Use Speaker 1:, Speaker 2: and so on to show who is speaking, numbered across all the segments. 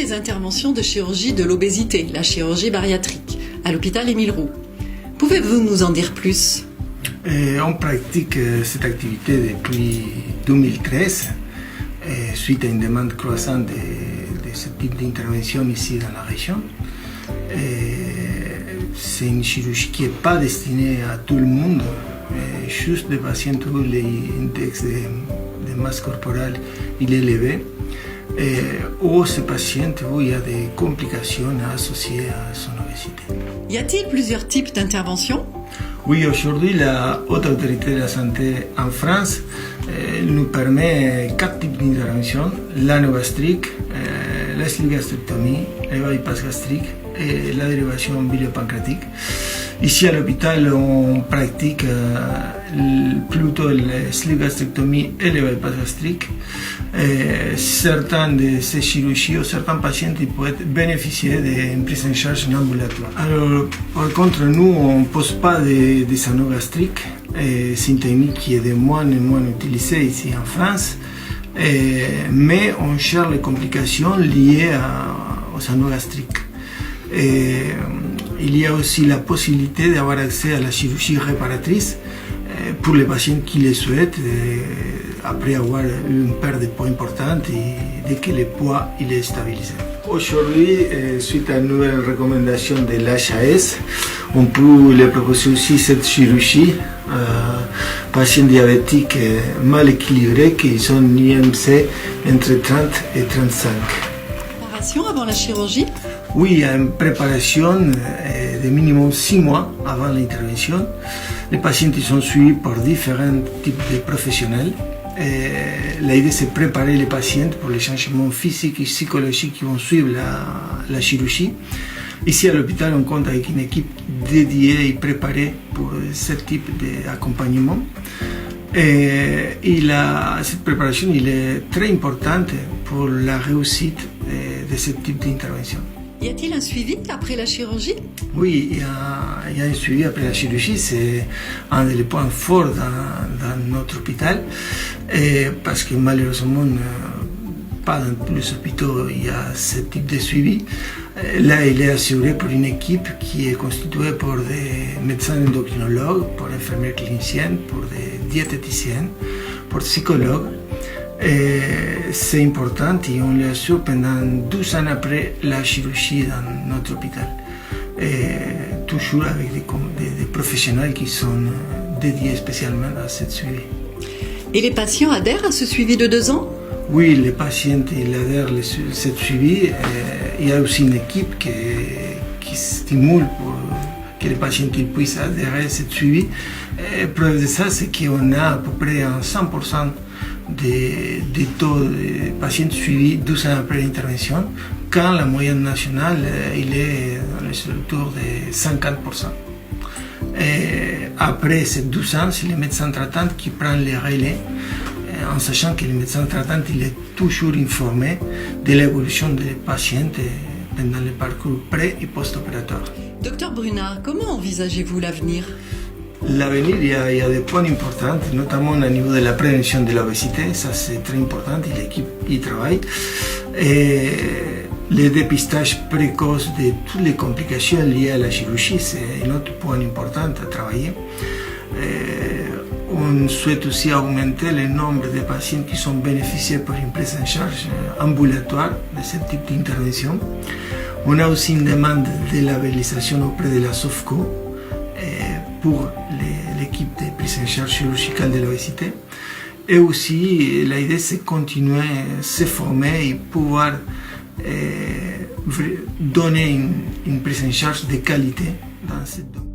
Speaker 1: les interventions de chirurgie de l'obésité, la chirurgie bariatrique, à l'hôpital Émile Roux. Pouvez-vous nous en dire plus?
Speaker 2: On pratique cette activité depuis 2013 suite à une demande croissante de ce type d'intervention ici dans la région. C'est une chirurgie qui n'est pas destinée à tout le monde, juste des patients où l'index de masse corporelle est élevé, ou ces patients où il y a des complications associées à son obésité.
Speaker 1: Y a-t-il plusieurs types d'interventions?
Speaker 2: Oui, aujourd'hui, la Haute Autorité de la Santé en France nous permet 4 types d'interventions: l'anogastrique, la sleeve gastrectomie, le bypass gastrique et la dérivation biliopancréatique. Ici à l'hôpital, on pratique plutôt la sleeve gastrectomie et le bypass gastrique. Certains de ces chirurgies ou certains patients peuvent bénéficier d'une prise en charge en ambulatoire. Alors, par contre, nous, on ne pose pas des anneaux gastriques. C'est une technique qui est de moins en moins utilisée ici en France. Mais on cherche les complications liées aux anneaux gastriques. Il y a aussi la possibilité d'avoir accès à la chirurgie réparatrice pour les patients qui le souhaitent, après avoir eu une perte de poids importante et dès que le poids il est stabilisé. Aujourd'hui, suite à une nouvelle recommandation de l'HAS, on peut les proposer aussi cette chirurgie patients diabétiques mal équilibrés qui sont IMC entre 30 et 35.
Speaker 1: Préparation avant la chirurgie?
Speaker 2: Oui, il y a une préparation de minimum 6 mois avant l'intervention. Les patients sont suivis par différents types de professionnels. L'idée, c'est de préparer les patients pour les changements physiques et psychologiques qui vont suivre la chirurgie. Ici à l'hôpital, on compte avec une équipe dédiée et préparée pour ce type d'accompagnement. Cette préparation il est très importante pour la réussite de ce type d'intervention.
Speaker 1: Y a-t-il un suivi après la chirurgie?
Speaker 2: Oui, il y a un suivi après la chirurgie. C'est un des points forts dans notre hôpital, parce que malheureusement, pas dans tous les hôpitaux il y a ce type de suivi. Là, il est assuré par une équipe qui est constituée par des médecins endocrinologues, pour infirmières cliniciennes, pour des diététiciennes, pour psychologues. C'est important et on l'assure pendant 12 ans après la chirurgie dans notre hôpital. Toujours avec des professionnels qui sont dédiés spécialement à ce suivi.
Speaker 1: Et les patients adhèrent à ce suivi de 2 ans?
Speaker 2: Oui, les patients adhèrent à ce suivi. Il y a aussi une équipe qui stimule pour que les patients puissent adhérer à ce suivi. Preuve de ça, c'est qu'on a à peu près un 100% des taux de patients suivis 12 ans après l'intervention, quand la moyenne nationale il est dans les autour de 50%. Après ces 12 ans, c'est le médecin traitant qui prend les relais, en sachant que le médecin traitant il est toujours informé de l'évolution des patients pendant le parcours pré- et post-opératoire.
Speaker 1: Docteur Brunard, comment envisagez-vous l'avenir?
Speaker 2: L'avenir, il y a des points importants, notamment au niveau de la prévention de l'obésité. Ça, c'est très important et l'équipe y travaille. Et le dépistage précoce de toutes les complications liées à la chirurgie, c'est un autre point important à travailler. On souhaite aussi augmenter le nombre de patients qui sont bénéficiés par une prise en charge ambulatoire de ce type d'intervention. On a aussi une demande de labellisation auprès de la SOFCO pour l'équipe de prise en charge chirurgicale de l'obésité. Et aussi, l'idée, c'est de continuer à se former et pouvoir donner une prise en charge de qualité dans ce domaine.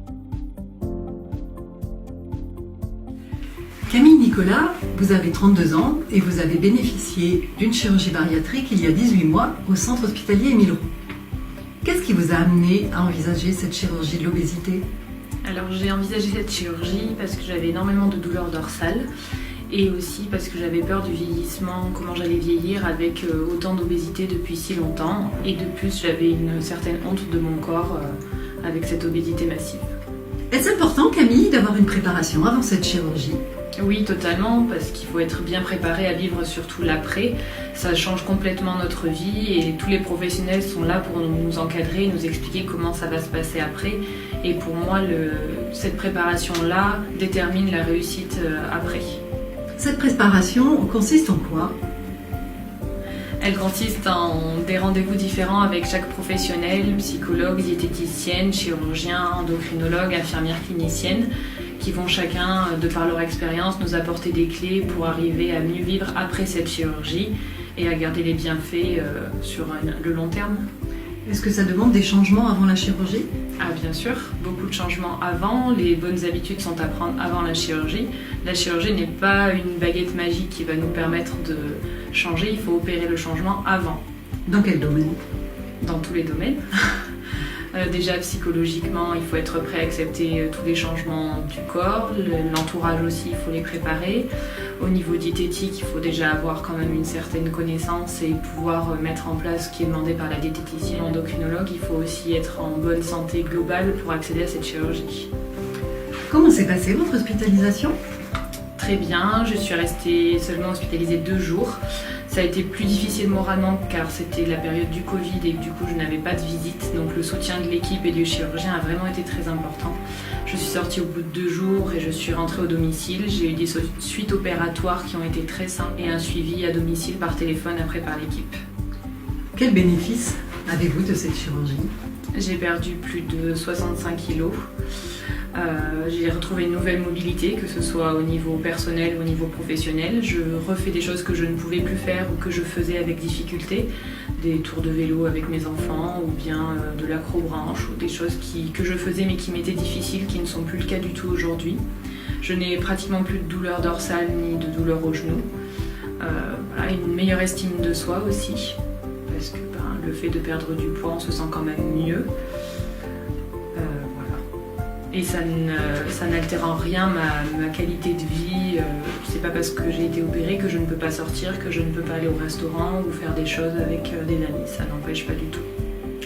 Speaker 1: Camille Nicolas, vous avez 32 ans et vous avez bénéficié d'une chirurgie bariatrique il y a 18 mois au centre hospitalier Émile Roux. Qu'est-ce qui vous a amené à envisager cette chirurgie de l'obésité?
Speaker 3: Alors j'ai envisagé cette chirurgie parce que j'avais énormément de douleurs dorsales et aussi parce que j'avais peur du vieillissement, comment j'allais vieillir avec autant d'obésité depuis si longtemps, et de plus j'avais une certaine honte de mon corps avec cette obésité massive.
Speaker 1: Est-ce important, Camille, d'avoir une préparation avant cette chirurgie?
Speaker 3: Oui, totalement, parce qu'il faut être bien préparé à vivre surtout l'après. Ça change complètement notre vie et tous les professionnels sont là pour nous encadrer, nous expliquer comment ça va se passer après. Et pour moi, cette préparation-là détermine la réussite après.
Speaker 1: Cette préparation consiste en quoi ?
Speaker 3: Elle consiste en des rendez-vous différents avec chaque professionnel, psychologue, diététicienne, chirurgien, endocrinologue, infirmière clinicienne, qui vont chacun, de par leur expérience, nous apporter des clés pour arriver à mieux vivre après cette chirurgie et à garder les bienfaits sur le long terme.
Speaker 1: Est-ce que ça demande des changements avant la chirurgie ?
Speaker 3: Ah bien sûr, beaucoup de changements avant, les bonnes habitudes sont à prendre avant la chirurgie. La chirurgie n'est pas une baguette magique qui va nous permettre de changer, il faut opérer le changement avant.
Speaker 1: Dans quel domaine ?
Speaker 3: Dans tous les domaines. Déjà psychologiquement, il faut être prêt à accepter tous les changements du corps, l'entourage aussi, il faut les préparer. Au niveau diététique, il faut déjà avoir quand même une certaine connaissance et pouvoir mettre en place ce qui est demandé par la diététicienne, l'endocrinologue. Il faut aussi être en bonne santé globale pour accéder à cette chirurgie.
Speaker 1: Comment s'est passée votre hospitalisation ?
Speaker 3: Très bien, je suis restée seulement hospitalisée 2 jours. Ça a été plus difficile moralement car c'était la période du Covid et du coup je n'avais pas de visite. Donc le soutien de l'équipe et du chirurgien a vraiment été très important. Je suis sortie au bout de 2 jours et je suis rentrée au domicile. J'ai eu des suites opératoires qui ont été très simples et un suivi à domicile par téléphone après par l'équipe.
Speaker 1: Quel bénéfice avez-vous de cette chirurgie ?
Speaker 3: J'ai perdu plus de 65 kilos. J'ai retrouvé une nouvelle mobilité, que ce soit au niveau personnel ou au niveau professionnel. Je refais des choses que je ne pouvais plus faire ou que je faisais avec difficulté. Des tours de vélo avec mes enfants ou bien de l'acrobranche ou des choses que je faisais mais qui m'étaient difficiles, qui ne sont plus le cas du tout aujourd'hui. Je n'ai pratiquement plus de douleur dorsale ni de douleur au genou. Voilà, une meilleure estime de soi aussi, parce que le fait de perdre du poids, on se sent quand même mieux. Et ça n'altère en rien ma qualité de vie. C'est pas parce que j'ai été opérée que je ne peux pas sortir, que je ne peux pas aller au restaurant ou faire des choses avec des amis. Ça n'empêche pas du tout.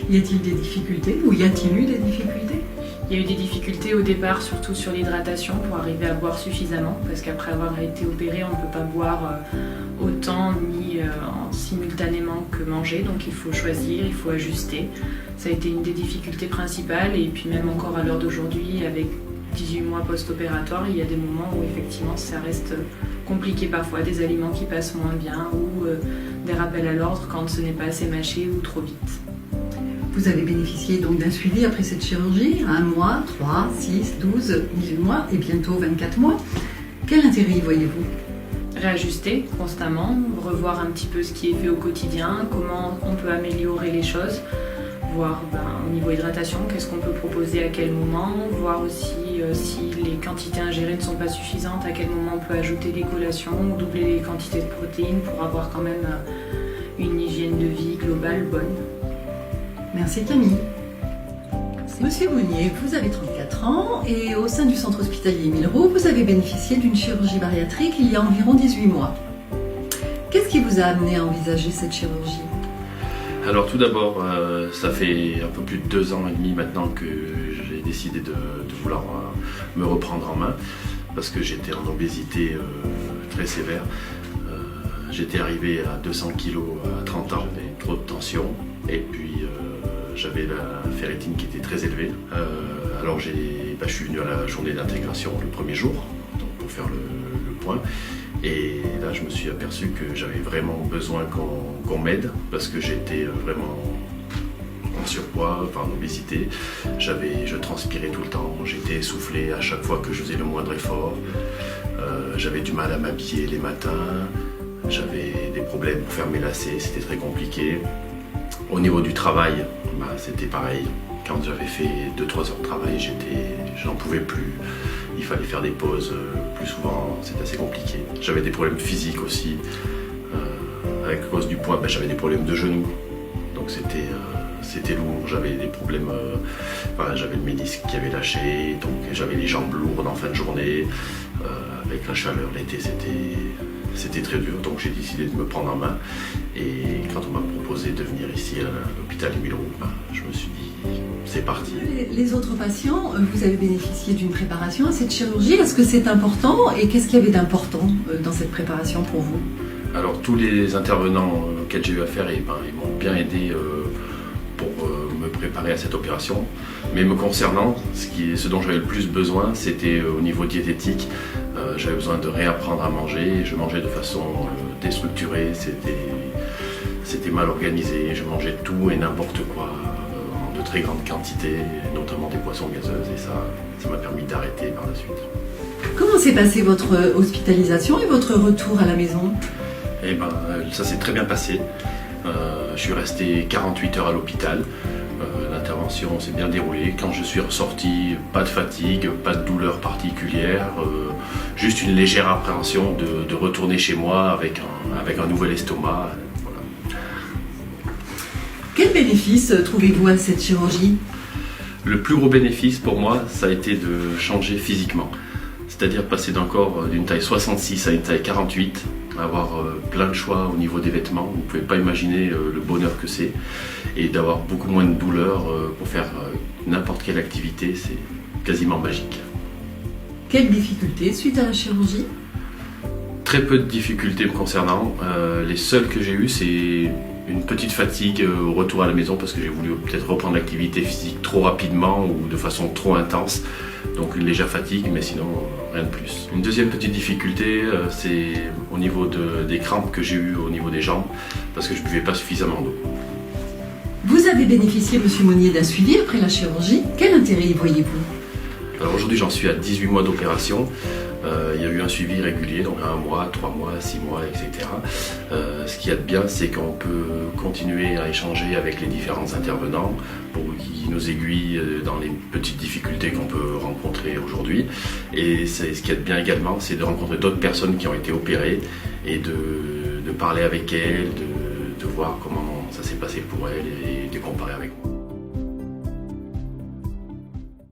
Speaker 1: Y a-t-il des difficultés ou y a-t-il eu des difficultés ?
Speaker 3: Il y a eu des difficultés au départ, surtout sur l'hydratation, pour arriver à boire suffisamment. Parce qu'après avoir été opéré, on ne peut pas boire autant ni simultanément que manger. Donc il faut choisir, il faut ajuster. Ça a été une des difficultés principales. Et puis même encore à l'heure d'aujourd'hui, avec 18 mois post-opératoire, il y a des moments où effectivement ça reste compliqué parfois. Des aliments qui passent moins bien ou des rappels à l'ordre quand ce n'est pas assez mâché ou trop vite.
Speaker 1: Vous avez bénéficié donc d'un suivi après cette chirurgie, 1 mois, 3, 6, 12, 18 mois et bientôt 24 mois. Quel intérêt y voyez-vous ?
Speaker 3: Réajuster constamment, revoir un petit peu ce qui est fait au quotidien, comment on peut améliorer les choses, voir au niveau hydratation, qu'est-ce qu'on peut proposer à quel moment, voir aussi si les quantités ingérées ne sont pas suffisantes, à quel moment on peut ajouter des collations ou doubler les quantités de protéines pour avoir quand même une hygiène de vie globale bonne.
Speaker 1: Merci Camille. Monsieur Mounier, vous avez 34 ans et au sein du centre hospitalier Millerot, vous avez bénéficié d'une chirurgie bariatrique il y a environ 18 mois. Qu'est-ce qui vous a amené à envisager cette chirurgie ?
Speaker 4: Alors tout d'abord, ça fait un peu plus de 2 ans et demi maintenant que j'ai décidé de vouloir me reprendre en main parce que j'étais en obésité très sévère. J'étais arrivé à 200 kg à 30 ans, j'avais trop de tension et puis j'avais la ferritine qui était très élevée. Alors je suis venu à la journée d'intégration le premier jour donc pour faire le point. Et là, je me suis aperçu que j'avais vraiment besoin qu'on m'aide parce que j'étais vraiment en surpoids, en obésité. Je transpirais tout le temps, j'étais essoufflé à chaque fois que je faisais le moindre effort. J'avais du mal à m'habiller les matins, j'avais des problèmes pour faire mes lacets, c'était très compliqué. Au niveau du travail, c'était pareil. Quand j'avais fait 2-3 heures de travail, j'en pouvais plus. Il fallait faire des pauses plus souvent, c'était assez compliqué. J'avais des problèmes physiques aussi. Avec cause du poids, j'avais des problèmes de genoux. Donc c'était lourd. J'avais des problèmes. J'avais le ménisque qui avait lâché, donc j'avais les jambes lourdes en fin de journée. Avec la chaleur, l'été, c'était très dur. Donc j'ai décidé de me prendre en main. Et quand on m'a proposé de venir ici à l'hôpital Millerot, je me suis dit c'est parti.
Speaker 1: Les autres patients, vous avez bénéficié d'une préparation à cette chirurgie. Est-ce que c'est important et qu'est-ce qu'il y avait d'important dans cette préparation pour vous?
Speaker 4: Alors tous les intervenants auxquels j'ai eu affaire, ils m'ont bien aidé pour me préparer à cette opération. Mais me concernant, ce dont j'avais le plus besoin, c'était au niveau diététique. J'avais besoin de réapprendre à manger. Je mangeais de façon déstructurée, c'était mal organisé. Je mangeais tout et n'importe quoi en de très grandes quantités, notamment des boissons gazeuses. Et ça m'a permis d'arrêter par la suite.
Speaker 1: Comment s'est passée votre hospitalisation et votre retour à la maison?
Speaker 4: Eh ben, ça s'est très bien passé. Je suis resté 48 heures à l'hôpital. L'intervention s'est bien déroulée. Quand je suis ressorti, pas de fatigue, pas de douleur particulière, juste une légère appréhension de retourner chez moi avec un nouvel estomac. Voilà.
Speaker 1: Quel bénéfice trouvez-vous à cette chirurgie?
Speaker 4: Le plus gros bénéfice pour moi, ça a été de changer physiquement. C'est-à-dire passer d'un corps d'une taille 66 à une taille 48, avoir plein de choix au niveau des vêtements. Vous ne pouvez pas imaginer le bonheur que c'est. Et d'avoir beaucoup moins de douleur pour faire n'importe quelle activité, c'est quasiment magique.
Speaker 1: Quelles difficultés suite à la chirurgie?
Speaker 4: Très peu de difficultés me concernant. Les seules que j'ai eues, c'est une petite fatigue au retour à la maison parce que j'ai voulu peut-être reprendre l'activité physique trop rapidement ou de façon trop intense. Donc une légère fatigue, mais sinon rien de plus. Une deuxième petite difficulté, c'est au niveau des crampes que j'ai eues au niveau des jambes parce que je ne buvais pas suffisamment d'eau.
Speaker 1: Vous avez bénéficié, Monsieur Monnier, d'un suivi après la chirurgie. Quel intérêt y voyez-vous?
Speaker 4: Alors aujourd'hui, j'en suis à 18 mois d'opération. Il y a eu un suivi régulier, donc 1 mois, 3 mois, 6 mois, etc. Ce qu'il y a de bien, c'est qu'on peut continuer à échanger avec les différents intervenants pour qu'ils nous aiguillent dans les petites difficultés qu'on peut rencontrer aujourd'hui. Et ce qu'il y a de bien également, c'est de rencontrer d'autres personnes qui ont été opérées et de parler avec elles, de voir comment ça s'est passé pour elles et de comparer avec moi.